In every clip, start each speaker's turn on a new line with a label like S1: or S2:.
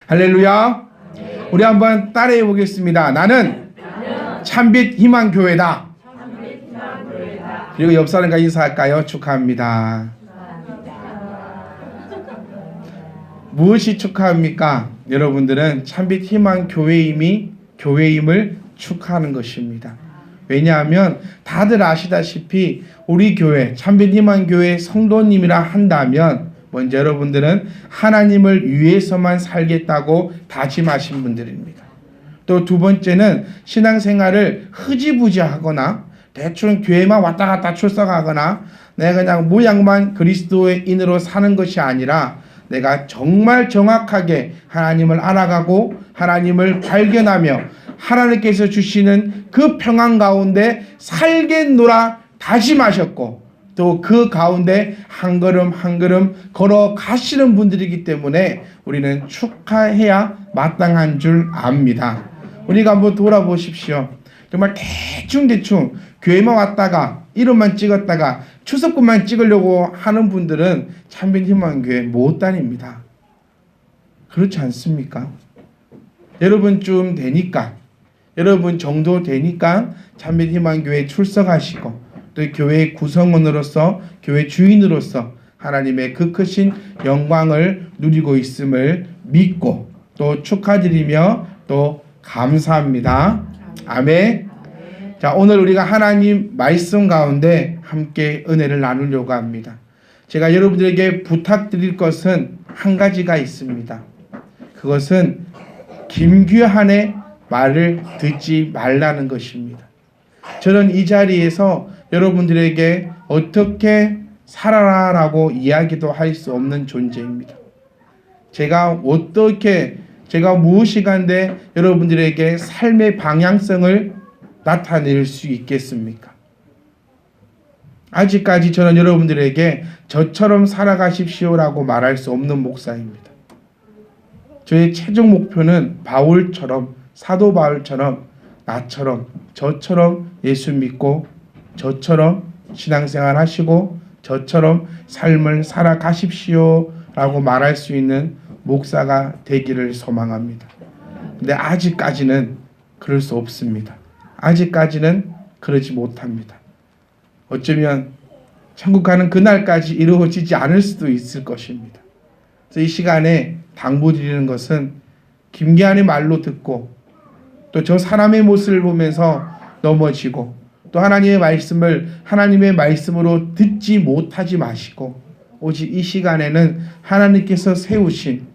S1: 할렐루야. 우리 한번 따라해 보겠습니다. 나는 참빛 희망교회다. 그리고 옆 사람과 인사할까요? 축하합니다. 무엇이 축하합니까? 여러분들은 참빛 교회임을 축하하는 것입니다. 왜냐하면 다들 아시다시피 우리 교회 참빛 희망교회 성도님이라 한다면 먼저 여러분들은 하나님을 위해서만 살겠다고 다짐하신 분들입니다. 또 두 번째는 신앙생활을 흐지부지하거나 대충 교회만 왔다 갔다 출석하거나 내가 그냥 모양만 그리스도인으로 사는 것이 아니라 내가 정말 정확하게 하나님을 알아가고 하나님을 발견하며 하나님께서 주시는 그 평안 가운데 살겠노라 다짐하셨고 또 그 가운데 한 걸음 한 걸음 걸어가시는 분들이기 때문에 우리는 축하해야 마땅한 줄 압니다. 우리가 한번 돌아보십시오. 정말 대충 교회만 왔다가 이름만 찍었다가 추석분만 찍으려고 하는 분들은 참빛 희망교회 못 다닙니다. 그렇지 않습니까? 여러분쯤 되니까 여러분 정도 되니까 참빛 희망교회 출석하시고 또 교회의 구성원으로서 교회 주인으로서 하나님의 그 크신 영광을 누리고 있음을 믿고 또 축하드리며 또 감사합니다. 아멘. 자, 오늘 우리가 하나님 말씀 가운데 함께 은혜를 나누려고 합니다. 제가 여러분들에게 부탁드릴 것은 한 가지가 있습니다. 그것은 김규환의 말을 듣지 말라는 것입니다. 저는 이 자리에서 여러분들에게 어떻게 살아라라고 이야기도 할 수 없는 존재입니다. 제가 무엇이 간데 여러분들에게 삶의 방향성을 나타낼 수 있겠습니까? 아직까지 저는 여러분들에게 저처럼 살아가십시오라고 말할 수 없는 목사입니다. 저의 최종 목표는 바울처럼 사도 바울처럼 나처럼 저처럼 예수 믿고 저처럼 신앙생활 하시고 저처럼 삶을 살아가십시오 라고 말할 수 있는 목사가 되기를 소망합니다. 근데 아직까지는 그럴 수 없습니다. 아직까지는 그러지 못합니다. 어쩌면 천국 가는 그날까지 이루어지지 않을 수도 있을 것입니다. 그래서 이 시간에 당부드리는 것은 김기환의 말로 듣고 또 저 사람의 모습을 보면서 넘어지고 또 하나님의 말씀으로 듣지 못하지 마시고 오직 이 시간에는 하나님께서 세우신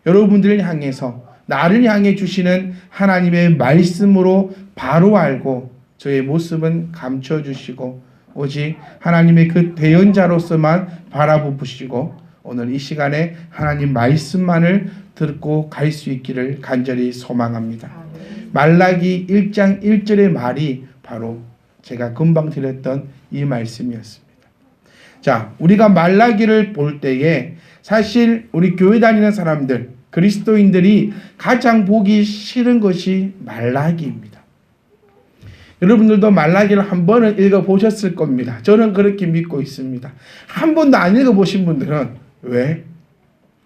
S1: 여러분들을 향해서 나를 향해 주시는 하나님의 말씀으로 바로 알고 저의 모습은 감춰주시고 오직 하나님의 그 대언자로서만 바라보시고 오늘 이 시간에 하나님 말씀만을 듣고 갈 수 있기를 간절히 소망합니다. 말라기 1장 1절의 말이 바로 제가 금방 드렸던 이 말씀이었습니다. 자, 우리가 말라기를 볼 때에 사실 우리 교회 다니는 사람들, 그리스도인들이 가장 보기 싫은 것이 말라기입니다. 여러분들도 말라기를 한 번은 읽어보셨을 겁니다. 저는 그렇게 믿고 있습니다. 한 번도 안 읽어보신 분들은 왜?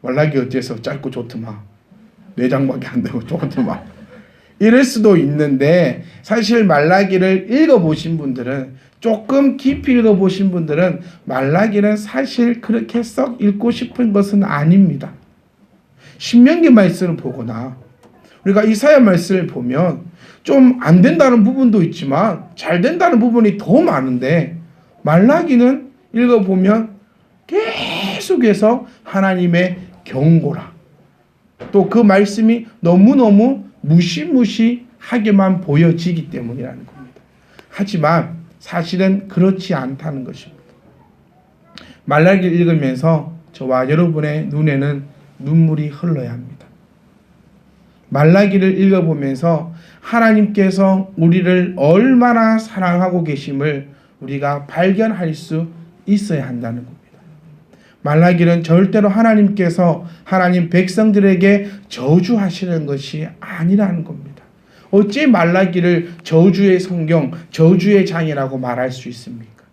S1: 말라기 어째서 짧고 좋더만. 내장밖에 안 되고 좋더만. 이럴 수도 있는데 사실 말라기를 읽어보신 분들은 조금 깊이 읽어보신 분들은 말라기는 사실 그렇게 썩 읽고 싶은 것은 아닙니다. 신명기 말씀을 보거나 우리가 이사야 말씀을 보면 좀 안 된다는 부분도 있지만 잘 된다는 부분이 더 많은데 말라기는 읽어보면 계속해서 하나님의 경고라 또 그 말씀이 너무너무 무시무시하게만 보여지기 때문이라는 겁니다. 하지만 사실은 그렇지 않다는 것입니다. 말라기를 읽으면서 저와 여러분의 눈에는 눈물이 흘러야 합니다. 말라기를 읽어보면서 하나님께서 우리를 얼마나 사랑하고 계심을 우리가 발견할 수 있어야 한다는 겁니다. 말라기는 절대로 하나님께서 하나님 백성들에게 저주하시는 것이 아니라는 겁니다. 어찌 말라기를 저주의 성경, 저주의 장이라고 말할 수 있습니까?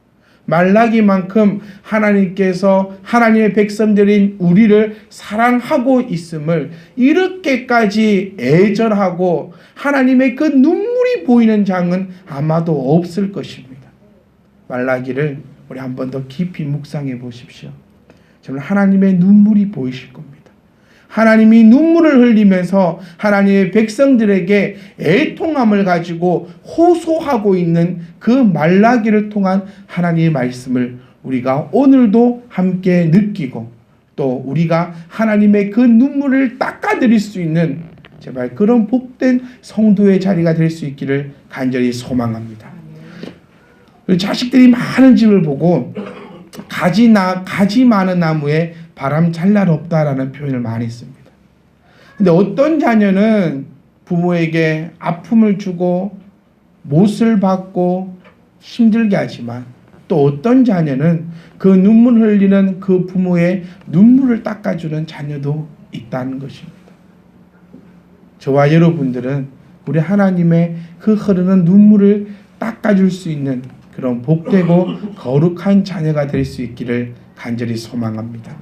S1: 말라기만큼 하나님께서 하나님의 백성들인 우리를 사랑하고 있음을 이렇게까지 애절하고 하나님의 그 눈물이 보이는 장은 아마도 없을 것입니다. 말라기를 우리 한 번 더 깊이 묵상해 보십시오. 정말 하나님의 눈물이 보이실 겁니다. 하나님이 눈물을 흘리면서 하나님의 백성들에게 애통함을 가지고 호소하고 있는 그 말라기를 통한 하나님의 말씀을 우리가 오늘도 함께 느끼고 또 우리가 하나님의 그 눈물을 닦아드릴 수 있는 제발 그런 복된 성도의 자리가 될 수 있기를 간절히 소망합니다. 자식들이 많은 집을 보고 가지 많은 나무에 바람 잘 날 없다라는 표현을 많이 씁니다. 근데 어떤 자녀는 부모에게 아픔을 주고 못을 받고 힘들게 하지만 또 어떤 자녀는 그 눈물 흘리는 그 부모의 눈물을 닦아주는 자녀도 있다는 것입니다. 저와 여러분들은 우리 하나님의 그 흐르는 눈물을 닦아줄 수 있는 그런 복되고 거룩한 자녀가 될 수 있기를 간절히 소망합니다.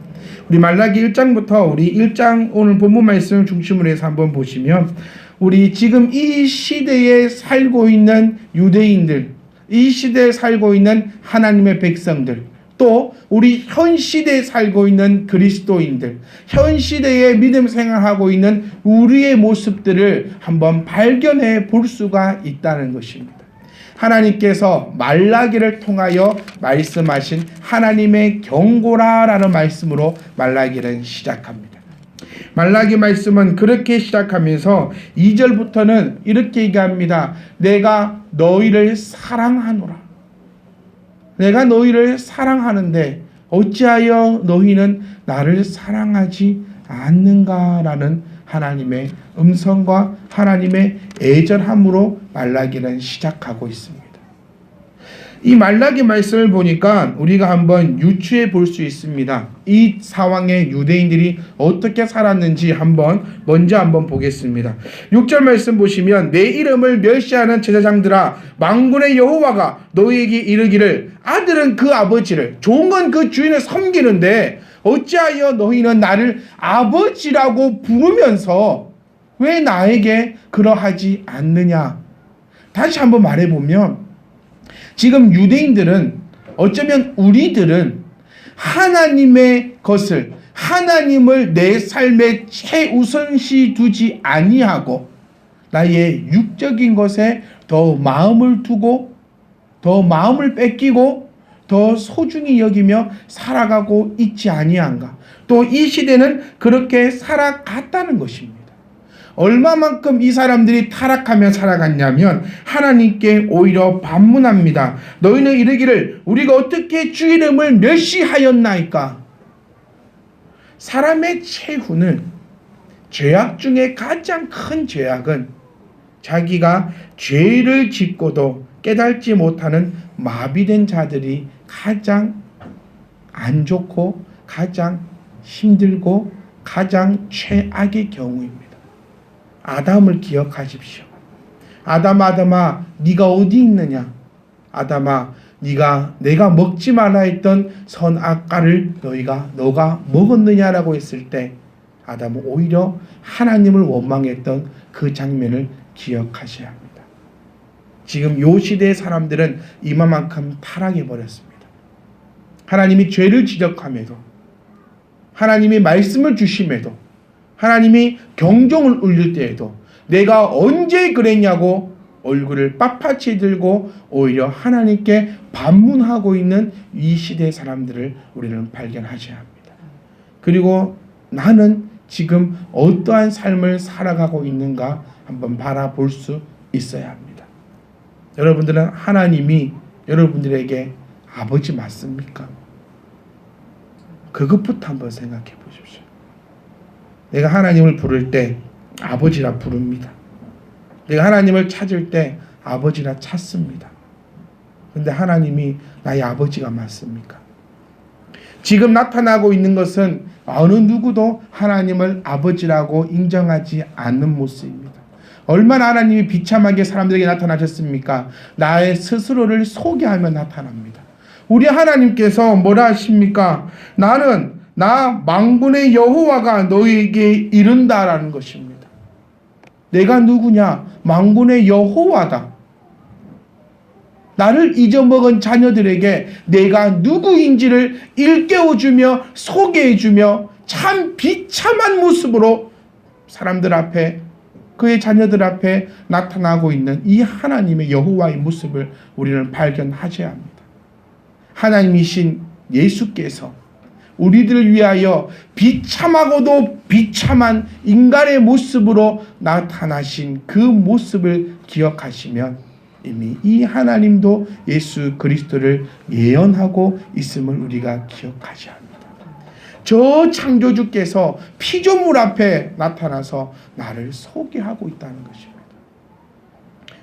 S1: 우리 말라기 1장부터 우리 1장 오늘 본문 말씀을 중심으로 해서 한번 보시면 우리 지금 이 시대에 살고 있는 유대인들, 이 시대에 살고 있는 하나님의 백성들, 또 우리 현 시대에 살고 있는 그리스도인들, 현 시대에 믿음 생활하고 있는 우리의 모습들을 한번 발견해 볼 수가 있다는 것입니다. 하나님께서 말라기를 통하여 말씀하신 하나님의 경고라라는 말씀으로 말라기를 시작합니다. 말라기 말씀은 그렇게 시작하면서 2절부터는 이렇게 얘기합니다. 내가 너희를 사랑하노라. 내가 너희를 사랑하는데 어찌하여 너희는 나를 사랑하지 않는가라는 하나님의 음성과 하나님의 애절함으로 말라기는 시작하고 있습니다. 이 말라기 말씀을 보니까 우리가 한번 유추해 볼 수 있습니다. 이 상황에 유대인들이 어떻게 살았는지 먼저 한번 보겠습니다. 6절 말씀 보시면 내 이름을 멸시하는 제사장들아 만군의 여호와가 너희에게 이르기를 아들은 그 아버지를 종은 그 주인을 섬기는데 어찌하여 너희는 나를 아버지라고 부르면서 왜 나에게 그러하지 않느냐. 다시 한번 말해보면 지금 유대인들은 어쩌면 우리들은 하나님의 것을 하나님을 내 삶의 최우선시 두지 아니하고 나의 육적인 것에 더 마음을 두고 더 마음을 뺏기고 더 소중히 여기며 살아가고 있지 아니한가. 또 이 시대는 그렇게 살아갔다는 것입니다. 얼마만큼 이 사람들이 타락하며 살아갔냐면 하나님께 오히려 반문합니다. 너희는 이르기를 우리가 어떻게 주 이름을 멸시하였나이까. 사람의 최후는 죄악 중에 가장 큰 죄악은 자기가 죄를 짓고도 깨닫지 못하는 마비된 자들이 가장 안 좋고 가장 힘들고 가장 최악의 경우입니다. 아담을 기억하십시오. 아담아 네가 어디 있느냐. 아담아 내가 먹지 말라 했던 선악과를 너가 먹었느냐라고 했을 때 아담은 오히려 하나님을 원망했던 그 장면을 기억하셔야 합니다. 지금 요 시대의 사람들은 이만큼 타락해 버렸습니다. 하나님이 죄를 지적함에도 하나님이 말씀을 주심에도 하나님이 경종을 울릴 때에도 내가 언제 그랬냐고 얼굴을 빳빳이 들고 오히려 하나님께 반문하고 있는 이 시대의 사람들을 우리는 발견하셔야 합니다. 그리고 나는 지금 어떠한 삶을 살아가고 있는가 한번 바라볼 수 있어야 합니다. 여러분들은 하나님이 여러분들에게 아버지 맞습니까? 그것부터 한번 생각해 보십시오. 내가 하나님을 부를 때 아버지라 부릅니다. 내가 하나님을 찾을 때 아버지라 찾습니다. 그런데 하나님이 나의 아버지가 맞습니까? 지금 나타나고 있는 것은 어느 누구도 하나님을 아버지라고 인정하지 않는 모습입니다. 얼마나 하나님이 비참하게 사람들에게 나타나셨습니까? 나의 스스로를 소개하며 나타납니다. 우리 하나님께서 뭐라 하십니까? 나는 나 만군의 여호와가 너에게 이른다라는 것입니다. 내가 누구냐? 만군의 여호와다. 나를 잊어먹은 자녀들에게 내가 누구인지를 일깨워주며 소개해주며 참 비참한 모습으로 사람들 앞에, 그의 자녀들 앞에 나타나고 있는 이 하나님의 여호와의 모습을 우리는 발견하셔야 합니다. 하나님이신 예수께서 우리들을 위하여 비참하고도 비참한 인간의 모습으로 나타나신 그 모습을 기억하시면 이미 이 하나님도 예수 그리스도를 예언하고 있음을 우리가 기억하셔야 합니다. 저 창조주께서 피조물 앞에 나타나서 나를 소개하고 있다는 것입니다.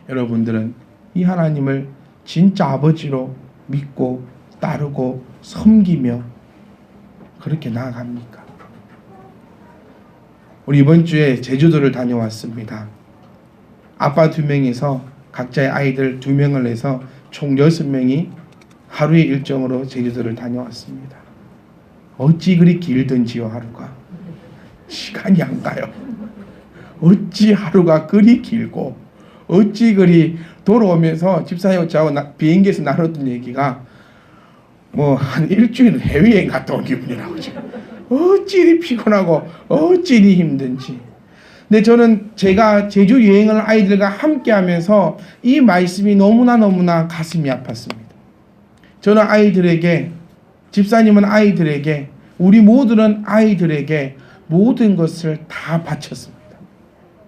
S1: 여러분들은 이 하나님을 진짜 아버지로 믿고 따르고 섬기며 그렇게 나아갑니까? 우리 이번 주에 제주도를 다녀왔습니다. 아빠 2명이서 각자의 아이들 2명을 내서 총 6명이 하루의 일정으로 제주도를 다녀왔습니다. 어찌 그리 길든지요, 하루가. 시간이 안 가요. 어찌 하루가 그리 길고, 어찌 그리 돌아오면서 집사님 저하고 비행기에서 나눴던 얘기가 뭐 한 일주일 해외여행 갔다 온 기분이라고. 어찌 이리 피곤하고 어찌 이리 힘든지. 근데 저는 제가 제주 여행을 아이들과 함께 하면서 이 말씀이 너무나 가슴이 아팠습니다. 저는 아이들에게, 집사님은 아이들에게, 우리 모두는 아이들에게 모든 것을 다 바쳤습니다.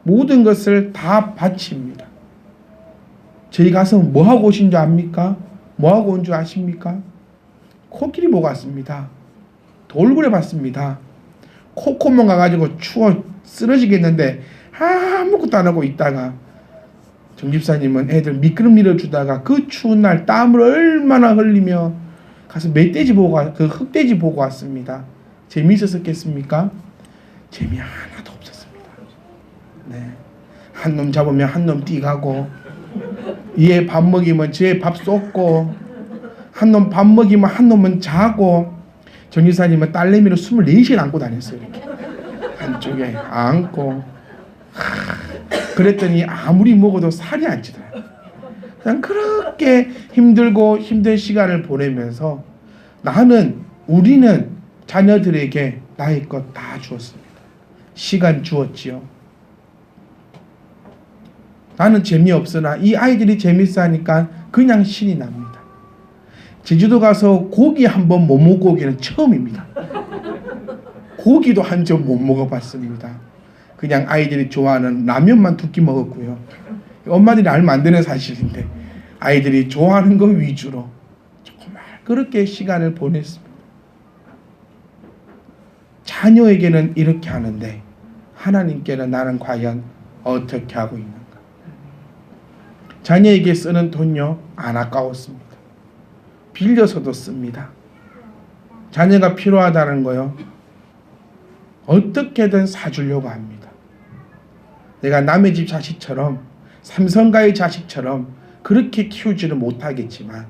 S1: 모든 것을 다 바칩니다. 저희 가서 뭐하고 오신 줄 압니까? 뭐하고 온 줄 아십니까? 코끼리 보고 왔습니다. 돌고래 봤습니다. 코코몬 가가지고 추워 쓰러지겠는데 아무것도 안 하고 있다가 정집사님은 애들 미끄럼 밀어주다가 그 추운 날 땀을 얼마나 흘리며 가서 멧돼지 보고, 그 흑돼지 보고 왔습니다. 재미있었겠습니까? 재미 하나도 없었습니다. 네. 한 놈 잡으면 한 놈 뛰가고, 얘 밥 먹이면 쟤 밥 쏟고, 한 놈 밥 먹이면 한 놈은 자고, 정유사님은 딸내미로 24시간 안고 다녔어요. 이렇게. 한쪽에 안고. 그랬더니 아무리 먹어도 살이 안 찌더라고요. 그냥 그렇게 힘들고 힘든 시간을 보내면서 우리는 자녀들에게 나의 것 다 주었습니다. 시간 주었지요. 나는 재미없으나 이 아이들이 재밌어 하니까 그냥 신이 납니다. 제주도 가서 고기 한번 못 먹고 오기는 처음입니다. 고기도 한 점 못 먹어봤습니다. 그냥 아이들이 좋아하는 라면만 2끼 먹었고요. 엄마들이 알면 안 되는 사실인데 아이들이 좋아하는 거 위주로 정말 그렇게 시간을 보냈습니다. 자녀에게는 이렇게 하는데 하나님께는 나는 과연 어떻게 하고 있는가? 자녀에게 쓰는 돈요, 안 아까웠습니다. 빌려서도 씁니다. 자녀가 필요하다는 거요, 어떻게든 사주려고 합니다. 내가 남의 집 자식처럼, 삼성가의 자식처럼 그렇게 키우지는 못하겠지만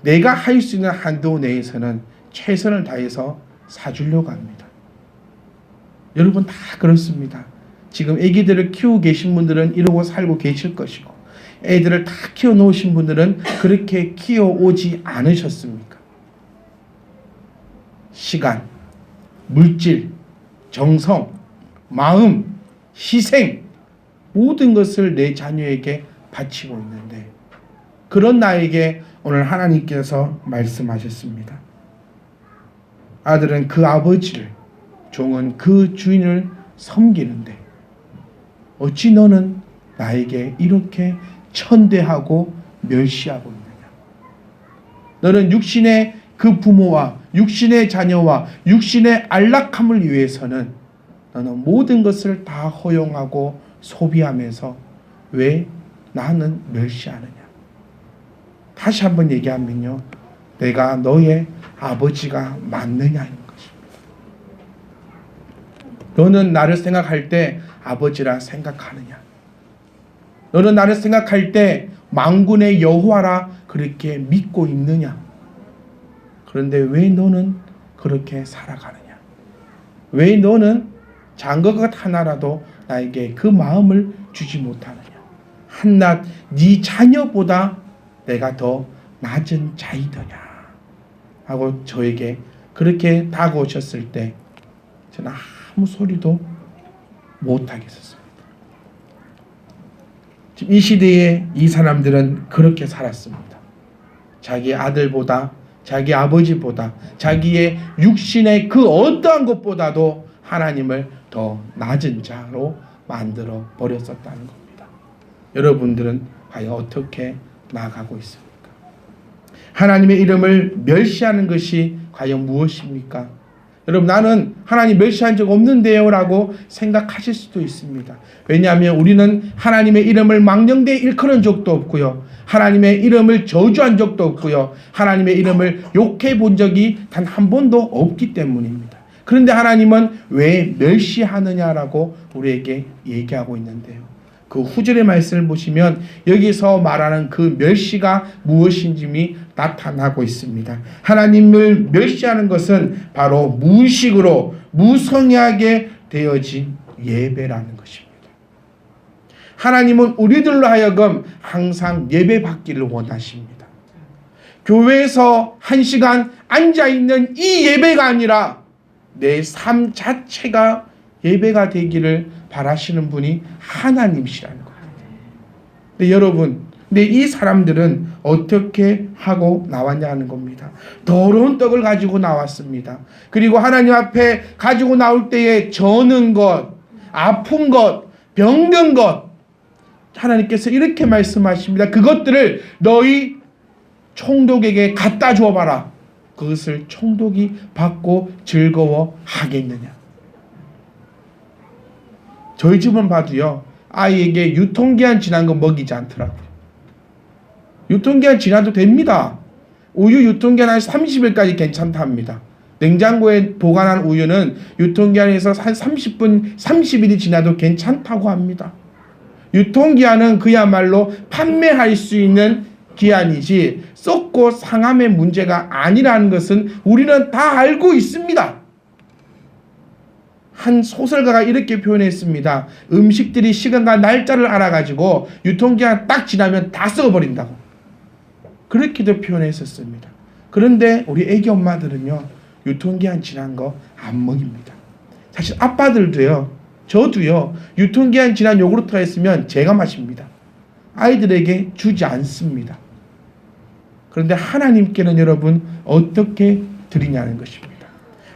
S1: 내가 할 수 있는 한도 내에서는 최선을 다해서 사주려고 합니다. 여러분 다 그렇습니다. 지금 아기들을 키우고 계신 분들은 이러고 살고 계실 것이고, 애들을 다 키워놓으신 분들은 그렇게 키워오지 않으셨습니까? 시간, 물질, 정성, 마음, 희생, 모든 것을 내 자녀에게 바치고 있는데, 그런 나에게 오늘 하나님께서 말씀하셨습니다. 아들은 그 아버지를, 종은 그 주인을 섬기는데 어찌 너는 나에게 이렇게 천대하고 멸시하고 있느냐? 너는 육신의 그 부모와 육신의 자녀와 육신의 안락함을 위해서는 너는 모든 것을 다 허용하고 소비하면서 왜 나는 멸시하느냐? 다시 한번 얘기하면요, 내가 너의 아버지가 맞느냐는 것입니다. 너는 나를 생각할 때 아버지라 생각하느냐? 너는 나를 생각할 때 만군의 여호와라 그렇게 믿고 있느냐? 그런데 왜 너는 그렇게 살아가느냐? 왜 너는 작은 것 하나라도 나에게 그 마음을 주지 못하느냐? 한낱 네 자녀보다 내가 더 낮은 자이더냐? 하고 저에게 그렇게 다가오셨을 때 저는 아무 소리도 못하겠었습니다. 지금 이 시대에 이 사람들은 그렇게 살았습니다. 자기 아들보다, 자기 아버지보다, 자기의 육신의 그 어떠한 것보다도 하나님을 더 낮은 자로 만들어 버렸었다는 겁니다. 여러분들은 과연 어떻게 나아가고 있습니까? 하나님의 이름을 멸시하는 것이 과연 무엇입니까? 여러분, 나는 하나님 멸시한 적 없는데요 라고 생각하실 수도 있습니다. 왜냐하면 우리는 하나님의 이름을 망령되이 일컫는 적도 없고요, 하나님의 이름을 저주한 적도 없고요, 하나님의 이름을 욕해 본 적이 단 한 번도 없기 때문입니다. 그런데 하나님은 왜 멸시하느냐라고 우리에게 얘기하고 있는데요, 그 후절의 말씀을 보시면 여기서 말하는 그 멸시가 무엇인지 나타나고 있습니다. 하나님을 멸시하는 것은 바로 무의식으로 무성의하게 되어진 예배라는 것입니다. 하나님은 우리들로 하여금 항상 예배 받기를 원하십니다. 교회에서 1시간 앉아있는 이 예배가 아니라 내 삶 자체가 예배가 되기를 바라시는 분이 하나님이시라는 거예요. 근데 여러분, 근데 이 사람들은 어떻게 하고 나왔냐는 겁니다. 더러운 떡을 가지고 나왔습니다. 그리고 하나님 앞에 가지고 나올 때에 저는 것, 아픈 것, 병든 것, 하나님께서 이렇게 말씀하십니다. 그것들을 너희 총독에게 갖다 주어봐라. 그것을 총독이 받고 즐거워하겠느냐. 저희 집은 봐도요, 아이에게 유통기한 지난 거 먹이지 않더라고요. 유통기한 지나도 됩니다. 우유 유통기한 한 30일까지 괜찮답니다. 냉장고에 보관한 우유는 유통기한에서 한 30분, 30일이 지나도 괜찮다고 합니다. 유통기한은 그야말로 판매할 수 있는 기한이지 썩고 상함의 문제가 아니라는 것은 우리는 다 알고 있습니다. 한 소설가가 이렇게 표현했습니다. 음식들이 시간과 날짜를 알아가지고 유통기한 딱 지나면 다 썩어버린다고. 그렇게도 표현했었습니다. 그런데 우리 애기 엄마들은요, 유통기한 지난 거 안 먹입니다. 사실 아빠들도요, 저도요, 유통기한 지난 요구르트가 있으면 제가 마십니다. 아이들에게 주지 않습니다. 그런데 하나님께는 여러분 어떻게 드리냐는 것입니다.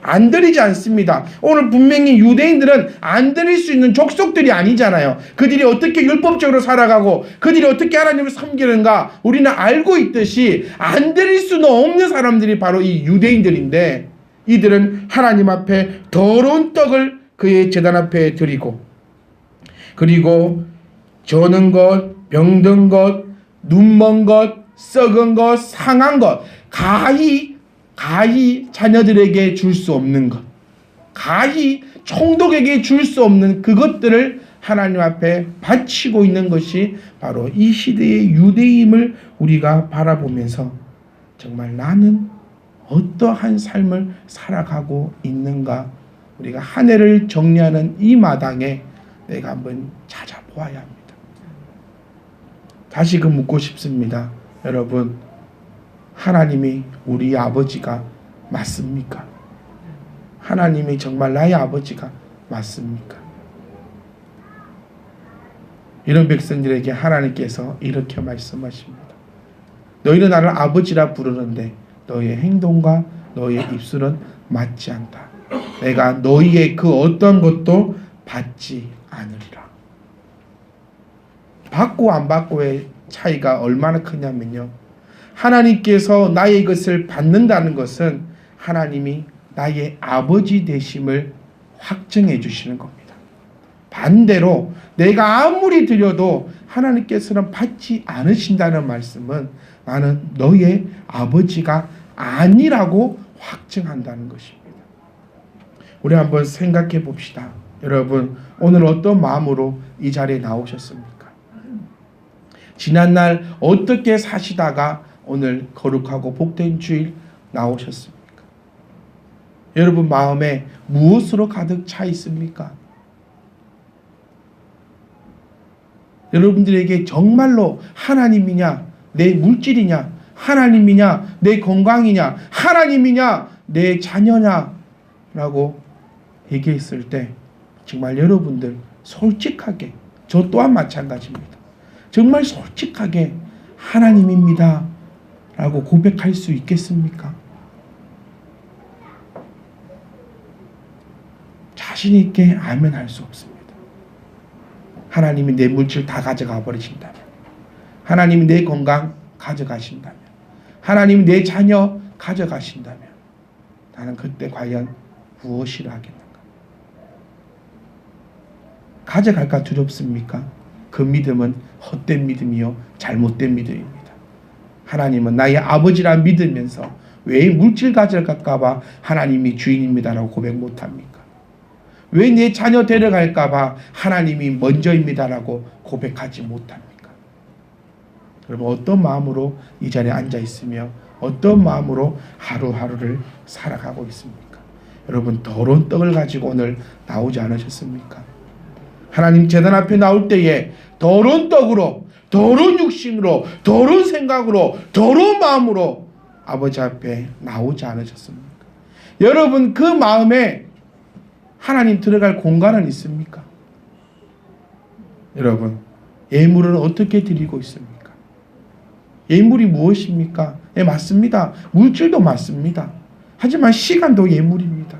S1: 안 드리지 않습니다. 오늘 분명히 유대인들은 안 드릴 수 있는 족속들이 아니잖아요. 그들이 어떻게 율법적으로 살아가고 그들이 어떻게 하나님을 섬기는가 우리는 알고 있듯이 안 드릴 수는 없는 사람들이 바로 이 유대인들인데, 이들은 하나님 앞에 더러운 떡을 그의 제단 앞에 드리고, 그리고 저는 것, 병든 것, 눈먼 것, 썩은 것, 상한 것, 가히 자녀들에게 줄 수 없는 것, 가히 총독에게 줄 수 없는 그것들을 하나님 앞에 바치고 있는 것이 바로 이 시대의 유대임을 우리가 바라보면서 정말 나는 어떠한 삶을 살아가고 있는가, 우리가 한 해를 정리하는 이 마당에 내가 한번 찾아보아야 합니다. 다시금 묻고 싶습니다. 여러분, 하나님이 우리 아버지가 맞습니까? 하나님이 정말 나의 아버지가 맞습니까? 이런 백성들에게 하나님께서 이렇게 말씀하십니다. 너희는 나를 아버지라 부르는데 너희의 행동과 너희의 입술은 맞지 않다. 내가 너희의 그 어떤 것도 받지 않으리라. 받고 안 받고의 차이가 얼마나 크냐면요, 하나님께서 나의 것을 받는다는 것은 하나님이 나의 아버지 되심을 확증해 주시는 겁니다. 반대로 내가 아무리 드려도 하나님께서는 받지 않으신다는 말씀은 나는 너의 아버지가 아니라고 확증한다는 것입니다. 우리 한번 생각해 봅시다. 여러분, 오늘 어떤 마음으로 이 자리에 나오셨습니까? 지난날 어떻게 사시다가 오늘 거룩하고 복된 주일 나오셨습니까? 여러분 마음에 무엇으로 가득 차 있습니까? 여러분들에게 정말로 하나님이냐, 내 물질이냐, 하나님이냐, 내 건강이냐, 하나님이냐, 내 자녀냐 라고 얘기했을 때 정말 여러분들 솔직하게, 저 또한 마찬가지입니다. 정말 솔직하게 하나님입니다 라고 고백할 수 있겠습니까? 자신 있게 아멘 할 수 없습니다. 하나님이 내 물질 다 가져가 버리신다면, 하나님이 내 건강 가져가신다면, 하나님이 내 자녀 가져가신다면 나는 그때 과연 무엇이라 하겠는가? 가져갈까 두렵습니까? 그 믿음은 헛된 믿음이요 잘못된 믿음입니다. 하나님은 나의 아버지라 믿으면서 왜 물질 가져갈까 봐 하나님이 주인입니다라고 고백 못합니까? 왜 내 자녀 데려갈까 봐 하나님이 먼저입니다라고 고백하지 못합니까? 여러분 어떤 마음으로 이 자리에 앉아 있으며 어떤 마음으로 하루하루를 살아가고 있습니까? 여러분 더러운 떡을 가지고 오늘 나오지 않으셨습니까? 하나님 재단 앞에 나올 때에 더러운 떡으로, 더러운 육신으로, 더러운 생각으로, 더러운 마음으로 아버지 앞에 나오지 않으셨습니까? 여러분 그 마음에 하나님 들어갈 공간은 있습니까? 여러분 예물은 어떻게 드리고 있습니까? 예물이 무엇입니까? 예, 맞습니다. 물질도 맞습니다. 하지만 시간도 예물입니다.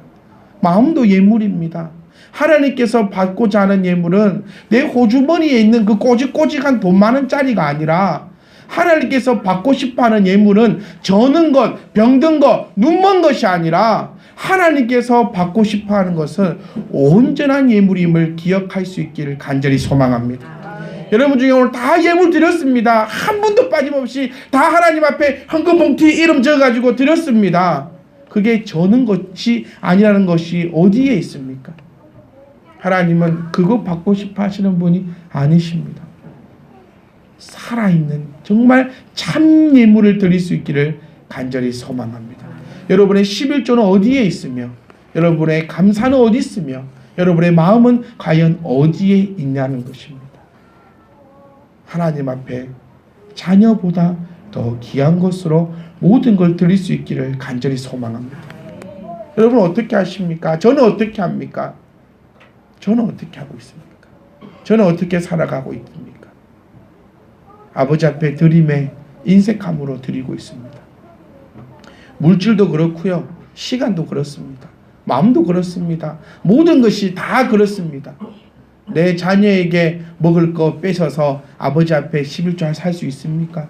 S1: 마음도 예물입니다. 하나님께서 받고자 하는 예물은 내 호주머니에 있는 그 꼬직꼬직한 돈 많은 짜리가 아니라 하나님께서 받고 싶어하는 예물은 저는 것, 병든 것, 눈먼 것이 아니라 하나님께서 받고 싶어하는 것은 온전한 예물임을 기억할 수 있기를 간절히 소망합니다. 여러분 중에 오늘 다 예물 드렸습니다. 한 분도 빠짐없이 다 하나님 앞에 헌금 봉투에 이름 적어가지고 드렸습니다. 그게 저는 것이 아니라는 것이 어디에 있습니까? 하나님은 그거 받고 싶어 하시는 분이 아니십니다. 살아있는 정말 참 예물을 드릴 수 있기를 간절히 소망합니다. 여러분의 11조는 어디에 있으며 여러분의 감사는 어디 있으며 여러분의 마음은 과연 어디에 있냐는 것입니다. 하나님 앞에 자녀보다 더 귀한 것으로 모든 걸 드릴 수 있기를 간절히 소망합니다. 여러분 어떻게 하십니까? 저는 어떻게 합니까? 저는 어떻게 하고 있습니까? 저는 어떻게 살아가고 있습니까? 아버지 앞에 드림에 인색함으로 드리고 있습니다. 물질도 그렇고요. 시간도 그렇습니다. 마음도 그렇습니다. 모든 것이 다 그렇습니다. 내 자녀에게 먹을 거 뺏어서 아버지 앞에 11조 살 수 있습니까?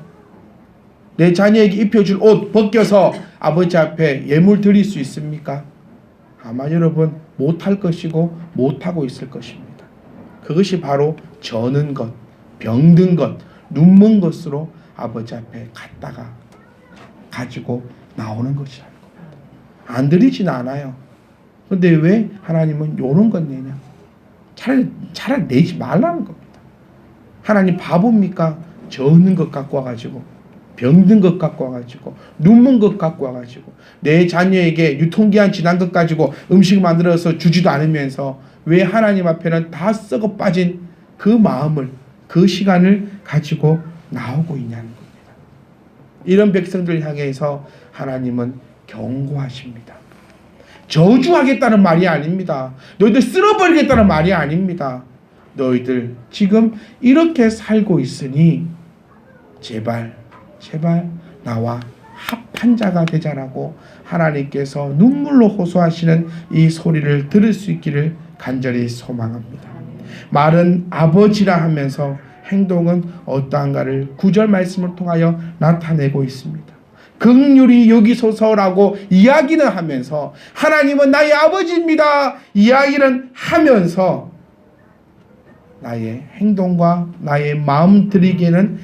S1: 내 자녀에게 입혀줄 옷 벗겨서 아버지 앞에 예물 드릴 수 있습니까? 아마 여러분 못할 것이고 못하고 있을 것입니다. 그것이 바로 저는 것, 병든 것, 눈먼 것으로 아버지 앞에 갔다가 가지고 나오는 것이라는 겁니다. 안 드리진 않아요. 그런데 왜 하나님은 요런 것 내냐? 차라리 내지 말라는 겁니다. 하나님 바보입니까? 저는 것 갖고 와가지고 병든 것 갖고 와가지고 눈먼 것 갖고 와가지고 내 자녀에게 유통기한 지난 것 가지고 음식 만들어서 주지도 않으면서 왜 하나님 앞에는 다 썩어 빠진 그 마음을 그 시간을 가지고 나오고 있냐는 겁니다. 이런 백성들 향해서 하나님은 경고하십니다. 저주하겠다는 말이 아닙니다. 너희들 쓸어버리겠다는 말이 아닙니다. 너희들 지금 이렇게 살고 있으니 제발 나와 합한 자가 되자라고 하나님께서 눈물로 호소하시는 이 소리를 들을 수 있기를 간절히 소망합니다. 말은 아버지라 하면서 행동은 어떠한가를 9절 말씀을 통하여 나타내고 있습니다. 긍휼히 여기소서라고 이야기는 하면서 하나님은 나의 아버지입니다 이야기는 하면서 나의 행동과 나의 마음 들이기에는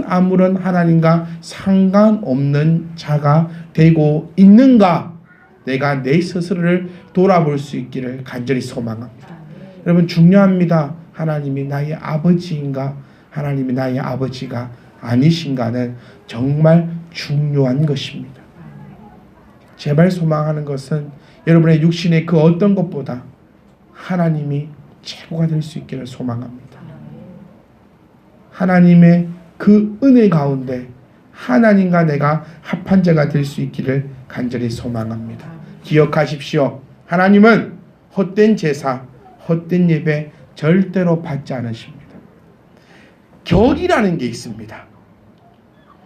S1: 아무런 하나님과 상관없는 자가 되고 있는가, 내가 내 스스로를 돌아볼 수 있기를 간절히 소망합니다. 여러분 중요합니다. 하나님이 나의 아버지인가 하나님이 나의 아버지가 아니신가는 정말 중요한 것입니다. 제발 소망하는 것은 여러분의 육신의 그 어떤 것보다 하나님이 최고가 될 수 있기를 소망합니다. 하나님의 그 은혜 가운데 하나님과 내가 합한 자가 될 수 있기를 간절히 소망합니다. 기억하십시오. 하나님은 헛된 제사, 헛된 예배 절대로 받지 않으십니다. 격이라는 게 있습니다.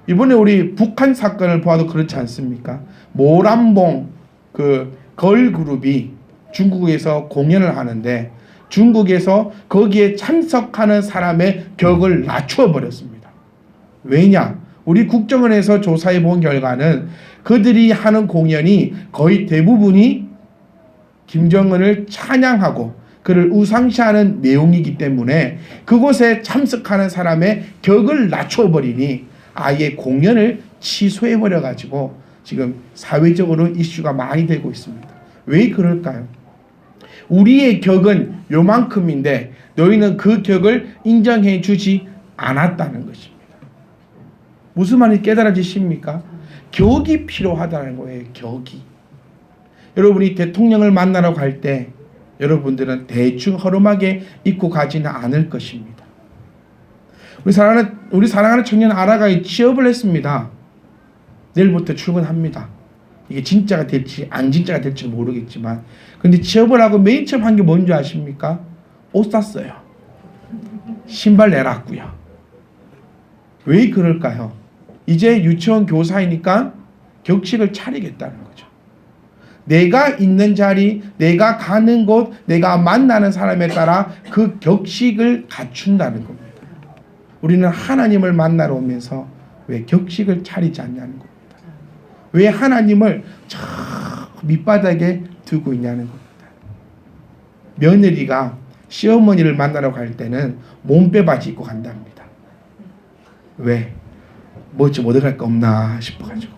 S1: 이번에 우리 북한 사건을 보아도 그렇지 않습니까? 모란봉 그 걸그룹이 중국에서 공연을 하는데 중국에서 거기에 참석하는 사람의 격을 낮추어 버렸습니다. 왜냐? 우리 국정원에서 조사해 본 결과는 그들이 하는 공연이 거의 대부분이 김정은을 찬양하고 그를 우상시하는 내용이기 때문에 그곳에 참석하는 사람의 격을 낮추어 버리니 아예 공연을 취소해 버려 가지고 지금 사회적으로 이슈가 많이 되고 있습니다. 왜 그럴까요? 우리의 격은 요만큼인데 너희는 그 격을 인정해 주지 않았다는 것입니다. 무슨 말인지 깨달아지십니까? 격이 필요하다는 거예요. 격이. 여러분이 대통령을 만나러 갈 때 여러분들은 대충 허름하게 입고 가지는 않을 것입니다. 우리 사랑하는 청년 아라가 취업을 했습니다. 내일부터 출근합니다. 이게 진짜가 될지 안 진짜가 될지 모르겠지만 근데 취업을 하고 맨 처음 한 게 뭔지 아십니까? 옷 샀어요. 신발 내놨고요. 왜 그럴까요? 이제 유치원 교사이니까 격식을 차리겠다는 거죠. 내가 있는 자리, 내가 가는 곳, 내가 만나는 사람에 따라 그 격식을 갖춘다는 겁니다. 우리는 하나님을 만나러 오면서 왜 격식을 차리지 않냐는 겁니다. 왜 하나님을 저 밑바닥에 두고 있냐는 겁니다. 며느리가 시어머니를 만나러 갈 때는 몸빼 바지 입고 간답니다. 왜? 뭐 좀 얻어갈 거 없나 싶어가지고.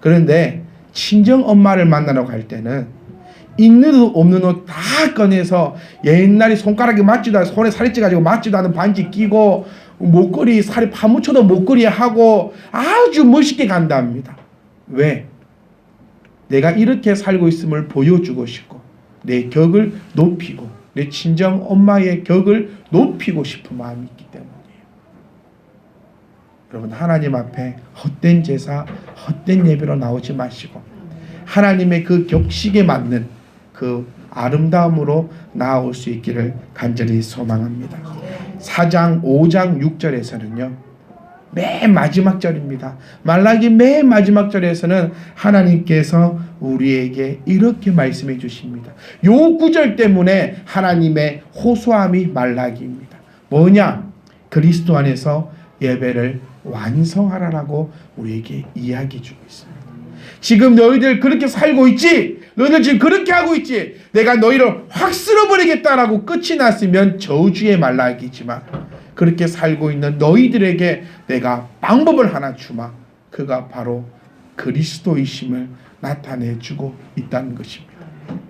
S1: 그런데 친정 엄마를 만나러 갈 때는 있는 옷 없는 옷 다 꺼내서 옛날에 손가락에 맞지도 않고 손에 살이 찌가지고 맞지도 않은 반지 끼고 목걸이 살이 파묻혀도 목걸이 하고 아주 멋있게 간답니다. 왜? 내가 이렇게 살고 있음을 보여주고 싶고 내 격을 높이고 내 친정 엄마의 격을 높이고 싶은 마음이 있기 때문이에요. 여러분 하나님 앞에 헛된 제사, 헛된 예배로 나오지 마시고 하나님의 그 격식에 맞는 그 아름다움으로 나아올 수 있기를 간절히 소망합니다. 4장 5장 6절에서는요. 맨 마지막 절입니다. 말라기 맨 마지막 절에서는 하나님께서 우리에게 이렇게 말씀해 주십니다. 요 구절 때문에 하나님의 호소함이 말라기입니다. 뭐냐? 그리스도 안에서 예배를 완성하라라고 우리에게 이야기해 주고 있습니다. 지금 너희들 그렇게 살고 있지? 너희들 지금 그렇게 하고 있지? 내가 너희를 확 쓸어버리겠다라고 끝이 났으면 저주의 말라기지만 그렇게 살고 있는 너희들에게 내가 방법을 하나 주마. 그가 바로 그리스도이심을 나타내주고 있다는 것입니다.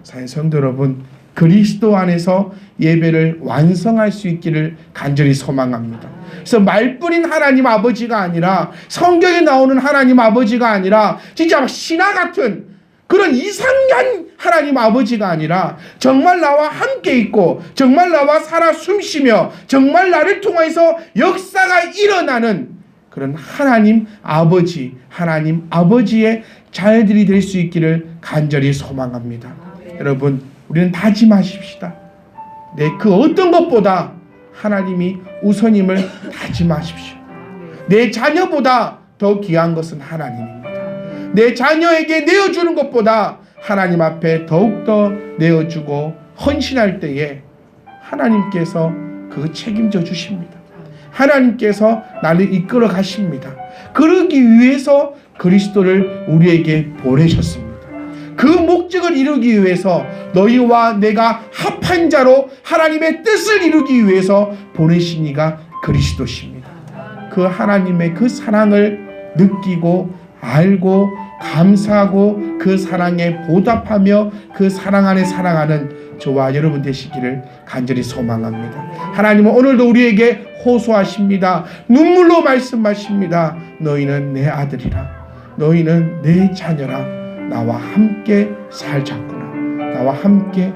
S1: 사랑하는 성도 여러분, 그리스도 안에서 예배를 완성할 수 있기를 간절히 소망합니다. 그래서 말뿐인 하나님 아버지가 아니라 성경에 나오는 하나님 아버지가 아니라 진짜 신화 같은 그런 이상한 하나님 아버지가 아니라 정말 나와 함께 있고 정말 나와 살아 숨쉬며 정말 나를 통해서 역사가 일어나는 그런 하나님 아버지, 하나님 아버지의 자녀들이 될 수 있기를 간절히 소망합니다. 여러분, 우리는 다짐하십시다. 그 어떤 것보다 하나님이 우선임을 다짐하십시오. 내 자녀보다 더 귀한 것은 하나님입니다. 내 자녀에게 내어주는 것보다 하나님 앞에 더욱더 내어주고 헌신할 때에 하나님께서 그거 책임져 주십니다. 하나님께서 나를 이끌어 가십니다. 그러기 위해서 그리스도를 우리에게 보내셨습니다. 그 목적을 이루기 위해서 너희와 내가 합한 자로 하나님의 뜻을 이루기 위해서 보내신 이가 그리스도십니다. 그 하나님의 그 사랑을 느끼고 알고 감사하고 그 사랑에 보답하며 그 사랑 안에 살아가는 저와 여러분 되시기를 간절히 소망합니다. 하나님은 오늘도 우리에게 호소하십니다. 눈물로 말씀하십니다. 너희는 내 아들이라. 너희는 내 자녀라. 나와 함께 살자꾸나. 나와 함께